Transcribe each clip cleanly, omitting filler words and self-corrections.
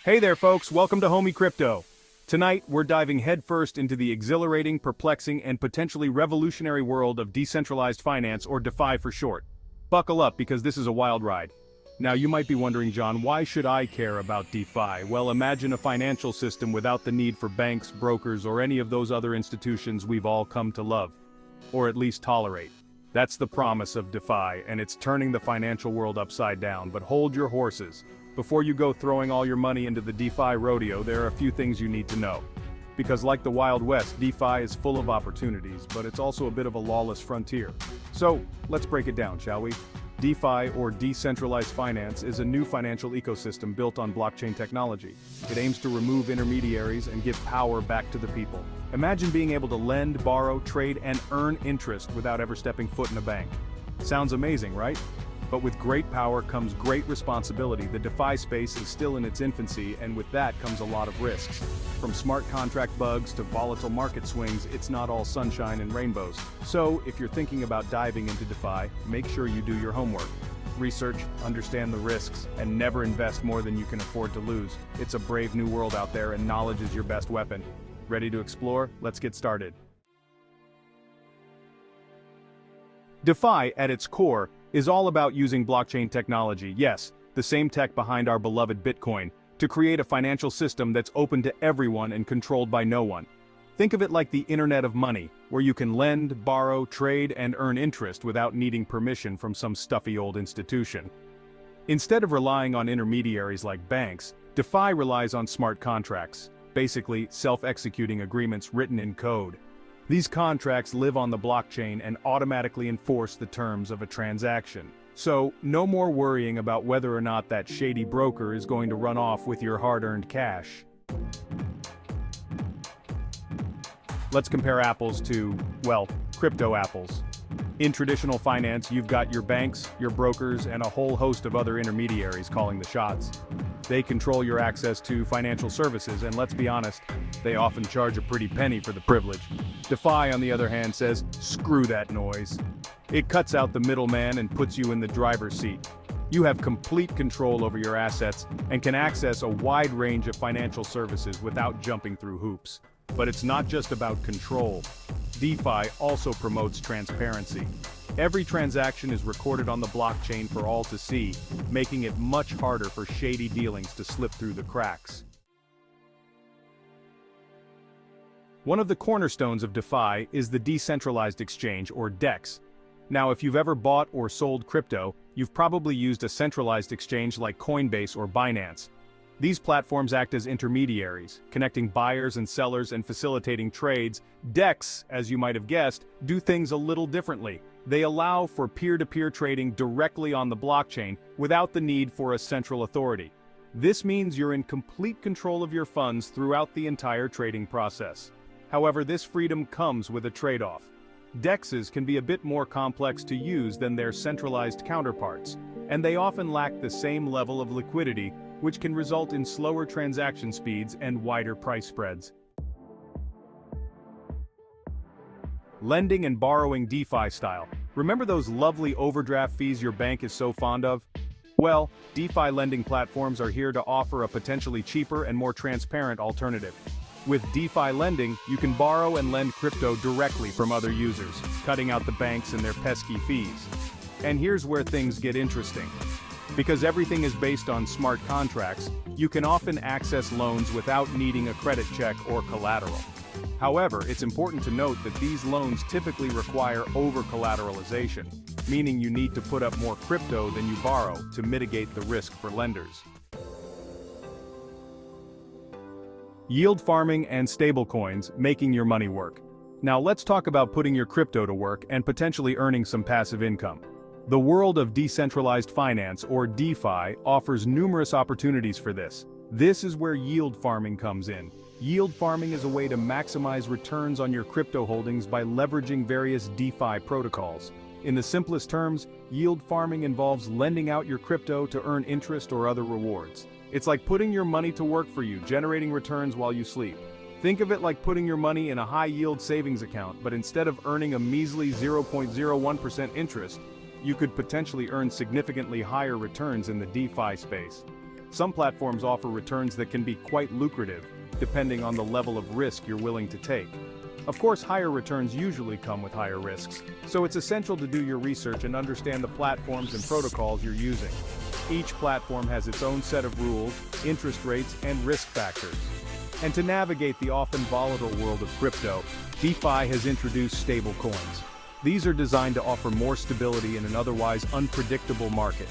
Hey there folks, welcome to Homie Crypto. Tonight, we're diving headfirst into the exhilarating, perplexing, and potentially revolutionary world of decentralized finance, or DeFi for short. Buckle up because this is a wild ride. Now you might be wondering, John, why should I care about DeFi? Well, imagine a financial system without the need for banks, brokers, or any of those other institutions we've all come to love. Or at least tolerate. That's the promise of DeFi, and it's turning the financial world upside down. But hold your horses. Before you go throwing all your money into the DeFi rodeo, there are a few things you need to know. Because like the Wild West, DeFi is full of opportunities, but it's also a bit of a lawless frontier. So, let's break it down, shall we? DeFi, or decentralized finance, is a new financial ecosystem built on blockchain technology. It aims to remove intermediaries and give power back to the people. Imagine being able to lend, borrow, trade, and earn interest without ever stepping foot in a bank. Sounds amazing, right? But with great power comes great responsibility. The DeFi space is still in its infancy, and with that comes a lot of risks. From smart contract bugs to volatile market swings, it's not all sunshine and rainbows. So, if you're thinking about diving into DeFi, make sure you do your homework. Research, understand the risks, and never invest more than you can afford to lose. It's a brave new world out there, and knowledge is your best weapon. Ready to explore? Let's get started. DeFi, at its core, is all about using blockchain technology, yes, the same tech behind our beloved Bitcoin, to create a financial system that's open to everyone and controlled by no one. Think of it like the Internet of Money, where you can lend, borrow, trade, and earn interest without needing permission from some stuffy old institution. Instead of relying on intermediaries like banks, DeFi relies on smart contracts, basically self-executing agreements written in code. These contracts live on the blockchain and automatically enforce the terms of a transaction. So, no more worrying about whether or not that shady broker is going to run off with your hard-earned cash. Let's compare apples to, well, crypto apples. In traditional finance, you've got your banks, your brokers, and a whole host of other intermediaries calling the shots. They control your access to financial services, and let's be honest, they often charge a pretty penny for the privilege. DeFi, on the other hand, says, screw that noise. It cuts out the middleman and puts you in the driver's seat. You have complete control over your assets and can access a wide range of financial services without jumping through hoops. But it's not just about control. DeFi also promotes transparency. Every transaction is recorded on the blockchain for all to see, making it much harder for shady dealings to slip through the cracks. One of the cornerstones of DeFi is the decentralized exchange, or DEX. Now, if you've ever bought or sold crypto, you've probably used a centralized exchange like Coinbase or Binance. These platforms act as intermediaries, connecting buyers and sellers and facilitating trades. DEX, as you might have guessed, do things a little differently. They allow for peer-to-peer trading directly on the blockchain without the need for a central authority. This means you're in complete control of your funds throughout the entire trading process. However, this freedom comes with a trade-off. DEXs can be a bit more complex to use than their centralized counterparts, and they often lack the same level of liquidity, which can result in slower transaction speeds and wider price spreads. Lending and borrowing DeFi style. Remember those lovely overdraft fees your bank is so fond of? Well, DeFi lending platforms are here to offer a potentially cheaper and more transparent alternative. With DeFi lending, you can borrow and lend crypto directly from other users, cutting out the banks and their pesky fees. And here's where things get interesting. Because everything is based on smart contracts, you can often access loans without needing a credit check or collateral. However, it's important to note that these loans typically require over-collateralization, meaning you need to put up more crypto than you borrow to mitigate the risk for lenders. Yield farming and stablecoins, making your money work. Now let's talk about putting your crypto to work and potentially earning some passive income. The world of decentralized finance, or DeFi, offers numerous opportunities for this. This is where yield farming comes in. Yield farming is a way to maximize returns on your crypto holdings by leveraging various DeFi protocols. In the simplest terms, yield farming involves lending out your crypto to earn interest or other rewards. It's like putting your money to work for you, generating returns while you sleep. Think of it like putting your money in a high-yield savings account, but instead of earning a measly 0.01% interest, you could potentially earn significantly higher returns in the DeFi space. Some platforms offer returns that can be quite lucrative, depending on the level of risk you're willing to take. Of course, higher returns usually come with higher risks, so it's essential to do your research and understand the platforms and protocols you're using. Each platform has its own set of rules, interest rates, and risk factors. And to navigate the often volatile world of crypto, DeFi has introduced stablecoins. These are designed to offer more stability in an otherwise unpredictable market.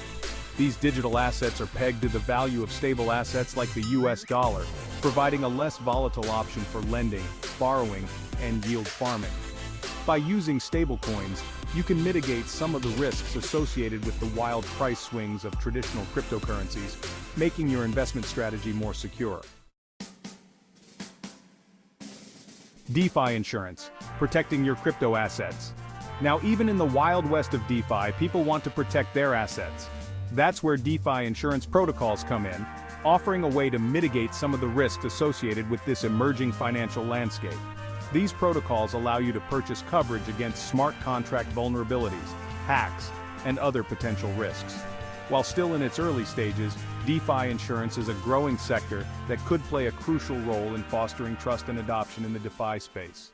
These digital assets are pegged to the value of stable assets like the US dollar, providing a less volatile option for lending, borrowing, and yield farming. By using stablecoins, you can mitigate some of the risks associated with the wild price swings of traditional cryptocurrencies, making your investment strategy more secure. DeFi insurance, protecting your crypto assets. Now, even in the wild west of DeFi, people want to protect their assets. That's where DeFi insurance protocols come in, offering a way to mitigate some of the risks associated with this emerging financial landscape. These protocols allow you to purchase coverage against smart contract vulnerabilities, hacks, and other potential risks. While still in its early stages, DeFi insurance is a growing sector that could play a crucial role in fostering trust and adoption in the DeFi space.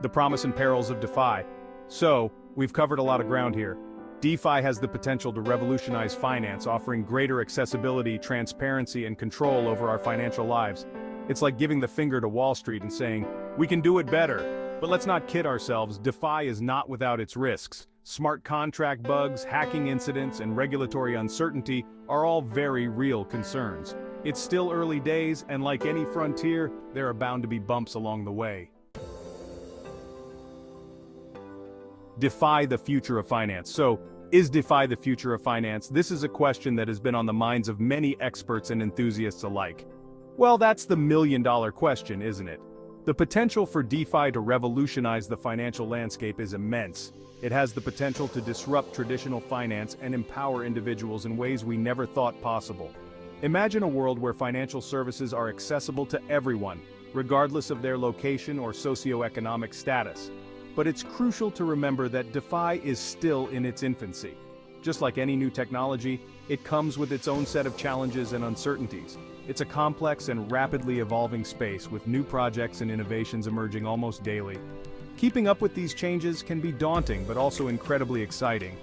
The promise and perils of DeFi. So, we've covered a lot of ground here. DeFi has the potential to revolutionize finance, offering greater accessibility, transparency, and control over our financial lives. It's like giving the finger to Wall Street and saying, "We can do it better." But let's not kid ourselves, DeFi is not without its risks. Smart contract bugs, hacking incidents, and regulatory uncertainty are all very real concerns. It's still early days, and like any frontier, there are bound to be bumps along the way. DeFi, the future of finance. So, is DeFi the future of finance? This is a question that has been on the minds of many experts and enthusiasts alike. Well, that's the million-dollar question, isn't it? The potential for DeFi to revolutionize the financial landscape is immense. It has the potential to disrupt traditional finance and empower individuals in ways we never thought possible. Imagine a world where financial services are accessible to everyone, regardless of their location or socioeconomic status. But it's crucial to remember that DeFi is still in its infancy. Just like any new technology, it comes with its own set of challenges and uncertainties. It's a complex and rapidly evolving space with new projects and innovations emerging almost daily. Keeping up with these changes can be daunting but also incredibly exciting.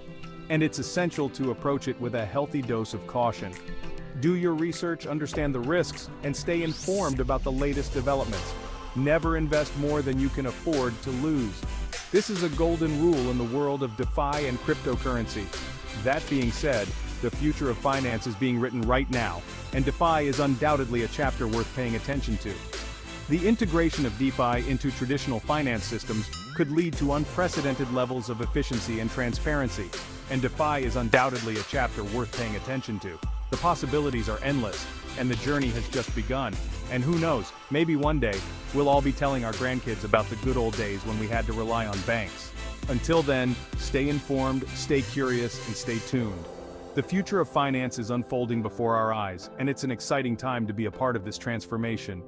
And it's essential to approach it with a healthy dose of caution. Do your research, understand the risks, and stay informed about the latest developments. Never invest more than you can afford to lose. This is a golden rule in the world of DeFi and cryptocurrency. That being said, the future of finance is being written right now, and DeFi is undoubtedly a chapter worth paying attention to. The integration of DeFi into traditional finance systems could lead to unprecedented levels of efficiency and transparency, and DeFi is undoubtedly a chapter worth paying attention to. The possibilities are endless, and the journey has just begun. And who knows, maybe one day, we'll all be telling our grandkids about the good old days when we had to rely on banks. Until then, stay informed, stay curious, and stay tuned. The future of finance is unfolding before our eyes, and it's an exciting time to be a part of this transformation.